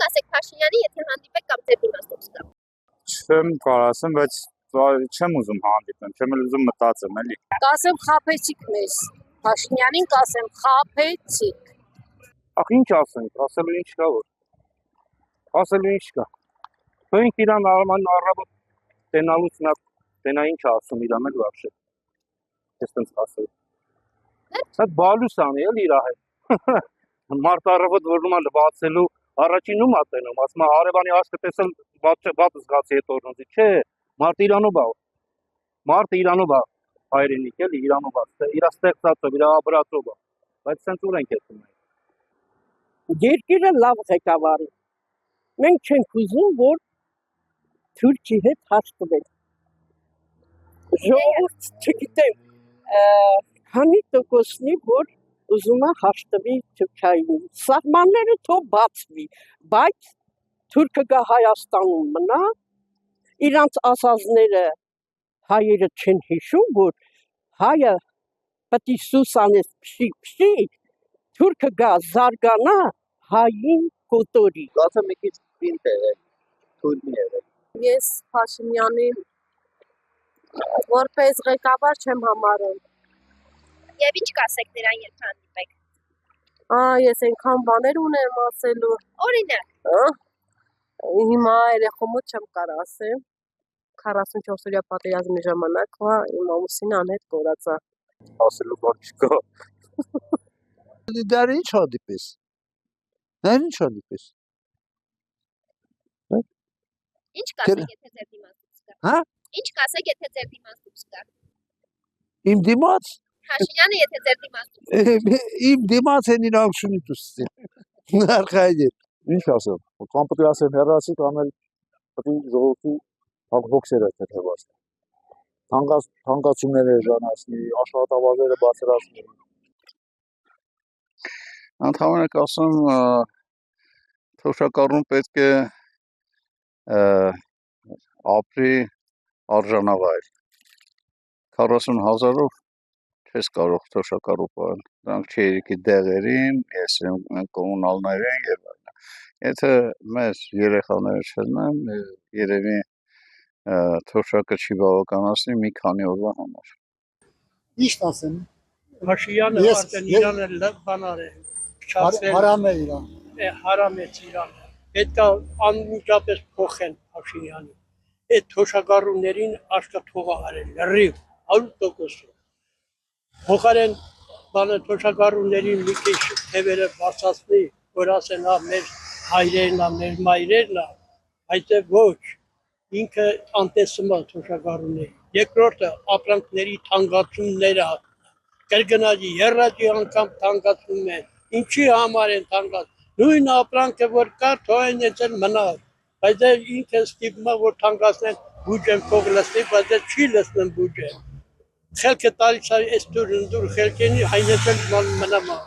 կասեք Փաշինյանի, եթե հանդիպեք կամ ձեր իմաստով զգա։ Չեմ կարող ասեմ, բայց չեմ ուզում հանդիպեմ, չեմ էլ ուզում մտածեմ, էլի։ Կասեմ խափեցիք մեզ, Փաշինյանին կասեմ խափեցիք։ Ախ ինչ ասենք, ասելու ինչ կա որ։ Ասելու ինչ կա։ Մենք իրան առավոտ տենալուց նա տենա ինչ ասում իրան էլ вообще։ Ես տենց ասել։ Այդ բալուսան էլ իր հետ։ Մարդ առավոտ որնում է լվացելու առաջինում է տենում, ասում է հարևանի աչքը տեսել բաց զգացի հետ օրնոցի, չէ, մարդ իրանով է։ Մարդ իրանով է հայրենիք էլի, իրանով է, իր ստեղծածով, իր աբրածով է։ Բայց սենց ուր ենք էտում։ Երկիրը լավ ղեկավարի։ Մենք չենք ուզում, որ Թուրքի հետ հաշտվեն։ Ժողովուրդ չգիտեմ, քանի տոկոսնի, որ ուզում է հաշտվի Թուրքիային։ Սահմանները թող բացվի, բայց Թուրքը գա Հայաստանում մնա, իրանց ասածները հայերը չեն հիշում, որ հայը պետք է սուսանես փշի, Թուրքը գա զարգանա հային կոտորի։ Գացը մի քիչ պինդ եղեք, թույլ եղեք։ Ես Փաշինյանին որպես ղեկավար չեմ համարում։ Եվ ինչ կասեք նրան, երբ հանդիպեք։ Ես այնքան բաներ ունեմ ասելու։ Օրինակ, Հիմա երեխու մոտ չեմ կարող ասեմ։ 44-օրյա պատերազմի ժամանակ իմ ամուսինը անհետ կորացա։ Ասելու բան չկա։ Դար ինչ հանդիպես։ Դար ինչ հանդիպես։ ինչ կասեք, եթե ձեր դիմացից զգա։ Հա? Ինչ կասեք, եթե ձեր դիմացից զգա։ Իմ դիմաց։ Փաշինյանը, եթե ձեր դիմացից։ Իմ դիմաց են իր ակշունի դուսի։ Արխայդեր։ Ինչ ասեմ, կամ պետք է ասեմ հերասի կամ էլ պետք է ժողովրդի հոգսերը թեթևացնի։ Թանկացումները ժանացնի, աշխատավարձերը բարձրացնի։ Ընդհանրապես ասեմ, թոշակառուն պետք է ապրի արժանավայր։ 40,000-ով չես կարող թոշակառու պահել։ Դրանք չերիկի դեղերին, ես կոմունալներին եւ այլն։ Եթե մեր երեխաները չլինեն, երևի թոշակը չի բավականացնի մի քանի օրվա համար։ Ինչ ասեմ։ Փաշինյանը արդեն Իրանը բանար է։ Հարամ է Իրան։ Հարամ է Իրան։ Պետք է անմիջապես փոխեն Փաշինյանին։ Այդ թոշակառուներին աշխատողը արել, լրիվ 100%։ Փոխարեն բանը թոշակառուներին մի քիչ թևերը բարձրացնի, որ ասեն մեր հայրերն, մեր մայրերն, այդ ոչ։ Ինքը անտեսում է թոշակառուներին։ Երկրորդը ապրանքների թանկացումները կրկնաճի, եռաճի անգամ թանկացնում են։ Ինչի համար են թանկացնում։ Նույն ապրանքը որ կա, թող են եցել մնալ։ Բայց ինքը ստիպում է որ թանկացնեն բյուջեն փող լսնի, բայց չի լսնում բյուջեն։ Խելքը տալիս է այս դուր խելքենի հայնեցել մնամա։